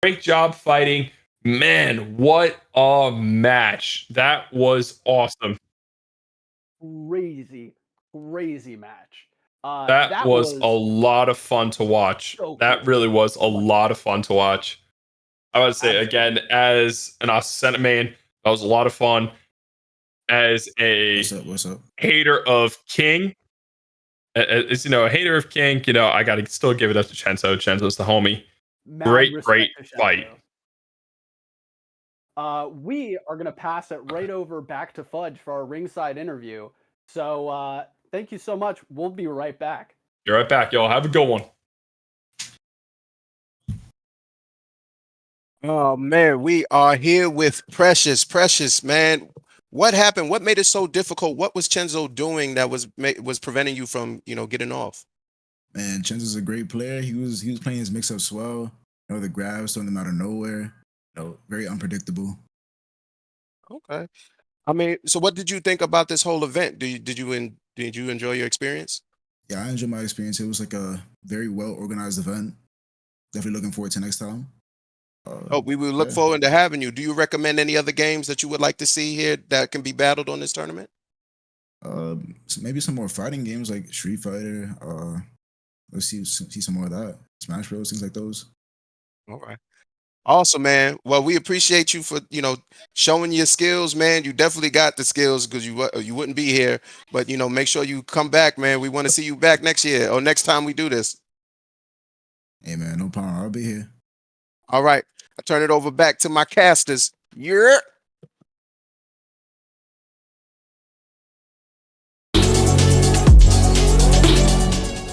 Great job fighting. Man, what a match. That was awesome. Crazy, crazy match. That That was a was lot of fun to watch. so That cool. really was a Like, lot of fun to watch. I would say again, absolutely. as an Ascent main, that was a lot of fun. As a What's up? What's up? hater of King, as a hater of King, I gotta still give it up to Chenzo. Chenzo's the homie. Mad Great, respect great to fight. Chenzno. We are gonna pass it right over back to Fudge for our ringside interview. So thank you so much. We'll be right back. Be right back, y'all. Have a good one. Oh man, we are here with Precious. Precious, man, what happened? What made it so difficult? What was Chenzo doing that was preventing you from, getting off? Man, Chenzo's a great player. He was playing his mix-ups well. The grabs throwing them out of nowhere. Very unpredictable. Okay. I mean, so what did you think about this whole event? Did you enjoy your experience? Yeah, I enjoyed my experience. It was like a very well organized event. Definitely looking forward to next time. Oh, we will look Yeah. forward to having you. Do you recommend any other games that you would like to see here that can be battled on this tournament? So maybe some more fighting games like Street Fighter. Let's see some more of that. Smash Bros. Things like those. All right. Awesome, man. Well, we appreciate you for, showing your skills, man. You definitely got the skills because you wouldn't be here. But, make sure you come back, man. We want to see you back next year or next time we do this. Hey man, no problem. I'll be here. All right. I turn it over back to my casters. Yeah.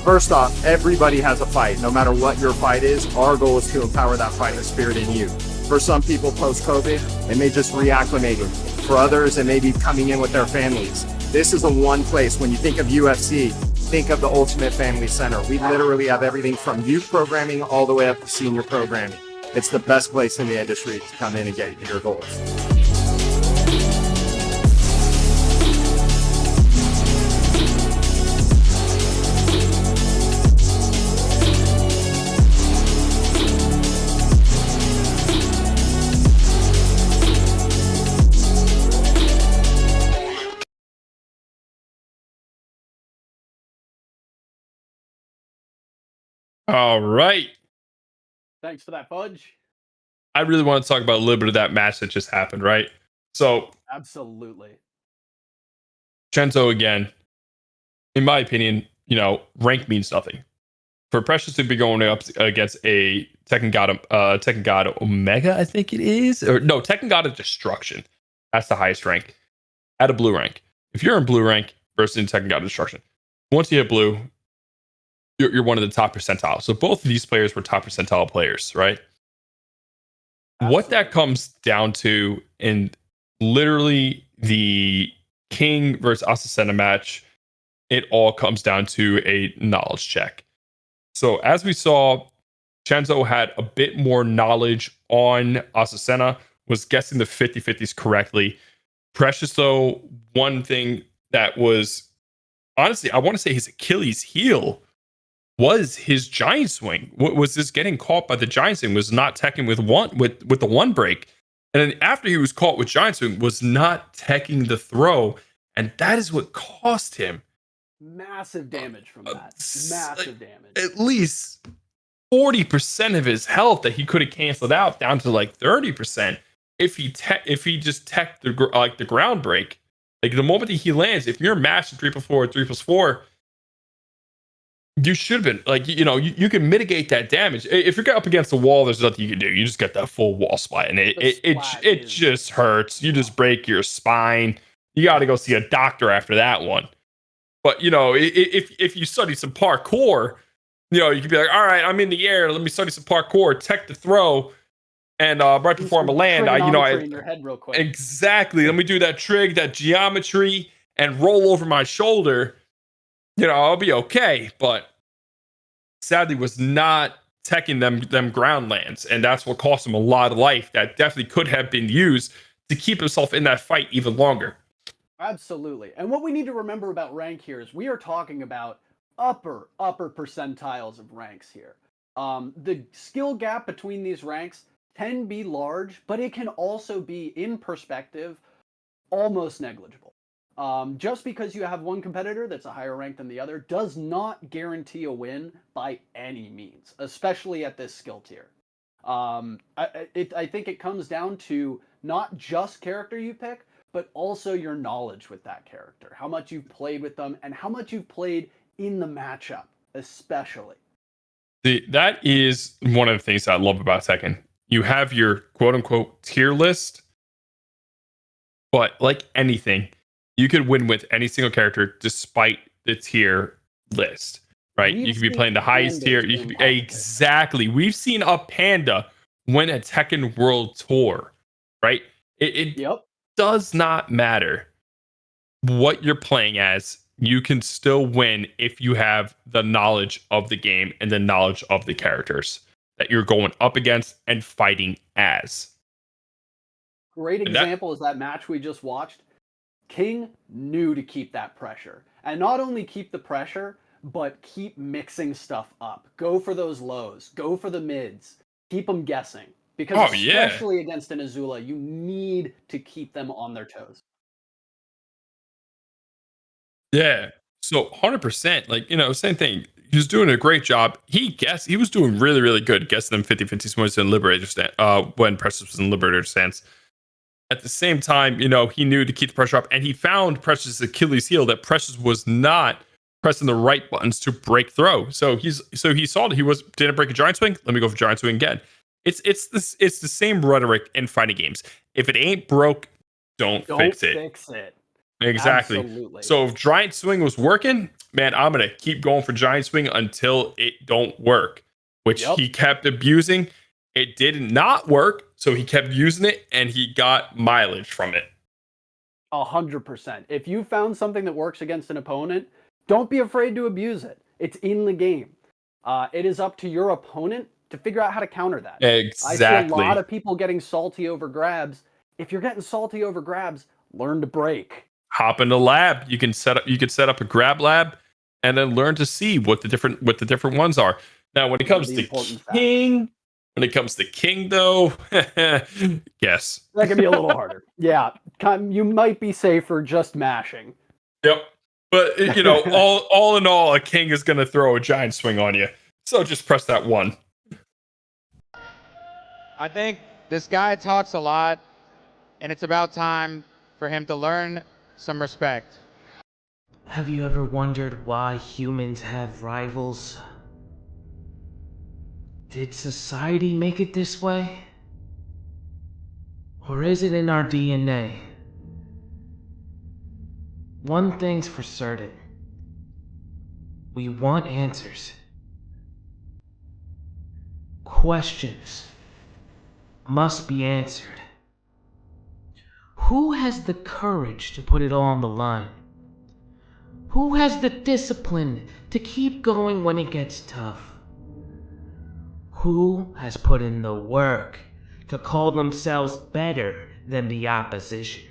First off, everybody has a fight. No matter what your fight is, our goal is to empower that fighting spirit in you. For some people post-COVID, it may just reacclimating. For others, it may be coming in with their families. This is the one place, when you think of UFC, think of the Ultimate Family Center. We literally have everything from youth programming all the way up to senior programming. It's the best place in the industry to come in and get your goals. All right. Thanks for that, Fudge. I really want to talk about a little bit of that match that just happened, right? So, Absolutely. Chenzo again, in my opinion, rank means nothing. For Precious to be going up against a Tekken God Omega, I think it is, or no, Tekken God of Destruction. That's the highest rank at a blue rank. If you're in blue rank versus in Tekken God of Destruction, once you hit blue, you're one of the top percentile. So both of these players were top percentile players, right? What that Absolutely. comes down to in literally the King versus Asusena match, it all comes down to a knowledge check. So as we saw, Chenzo had a bit more knowledge on Asusena, was guessing the 50-50s correctly. Precious, though, one thing that was honestly, I want to say his Achilles heel was his giant swing. Was this getting caught by the giant swing? Was not teching with the one break, and then after he was caught with giant swing, was not teching the throw, and that is what cost him Massive damage from that. like, Massive damage. at least 40% of his health that he could have canceled out down to like 30% if he just teched the ground break. Like the moment he lands, if you're matched in 3+4 or 3+4, you should have been like, you can mitigate that damage. If you're up against the wall, there's nothing you can do. You just get that full wall splat, and it just hurts. You just break your spine. You got to go see a doctor after that one. But if you study some parkour, you can be like, all right, I'm in the air. Let me study some parkour, tech the throw, and right before I'm a land, trigonometry in your head real quick. Exactly. Let me do that trig, that geometry, and roll over my shoulder. I'll be okay. But sadly, was not teching them ground lands, and that's what cost him a lot of life. That definitely could have been used to keep himself in that fight even longer. Absolutely. And what we need to remember about rank here is we are talking about upper percentiles of ranks here. The skill gap between these ranks can be large, but it can also be, in perspective, almost negligible. Just because you have one competitor that's a higher rank than the other does not guarantee a win by any means, especially at this skill tier. I think it comes down to not just character you pick, but also your knowledge with that character, how much you've played with them, and how much you've played in the matchup, especially. That is one of the things I love about Tekken. You have your quote unquote tier list, but like anything, you could win with any single character despite the tier list, right? We've You could be seen playing the highest pandas tier. win competitive. Exactly. We've seen a panda win a Tekken World Tour, right? It Yep. does not matter what you're playing as. You can still win if you have the knowledge of the game and the knowledge of the characters that you're going up against and fighting as. Great And that- example is that match we just watched. King knew to keep that pressure. And not only keep the pressure, but keep mixing stuff up. Go for those lows. Go for the mids. Keep them guessing. Because Oh, yeah. especially against an Azula, you need to keep them on their toes. Yeah. So 100%, like, same thing. He was doing a great job. He was doing really, really good guessing them 50-50 swings in Liberator stance, when Precious was in Liberator stance. At the same time, he knew to keep the pressure up, and he found Precious' Achilles heel that Precious was not pressing the right buttons to break throw. So he saw that didn't break a giant swing. Let me go for giant swing again. It's the same rhetoric in fighting games. If it ain't broke, don't fix it. Fix it. Exactly. Absolutely. So if giant swing was working, man, I'm gonna keep going for giant swing until it don't work, which Yep. he kept abusing. It did not work, so he kept using it, and he got mileage from it. 100%. If you found something that works against an opponent, don't be afraid to abuse it. It's in the game. It is up to your opponent to figure out how to counter that. Exactly. I see a lot of people getting salty over grabs. If you're getting salty over grabs, learn to break. Hop in the lab. You can set up a grab lab, and then learn to see what the different ones are. Now, when it comes The to important King, though, yes. That can be a little harder. Yeah, you might be safer just mashing. Yep. But all in all, a King is going to throw a giant swing on you. So just press that one. I think this guy talks a lot, and it's about time for him to learn some respect. Have you ever wondered why humans have rivals? Did society make it this way? Or is it in our DNA? One thing's for certain. We want answers. Questions must be answered. Who has the courage to put it all on the line? Who has the discipline to keep going when it gets tough? Who has put in the work to call themselves better than the opposition?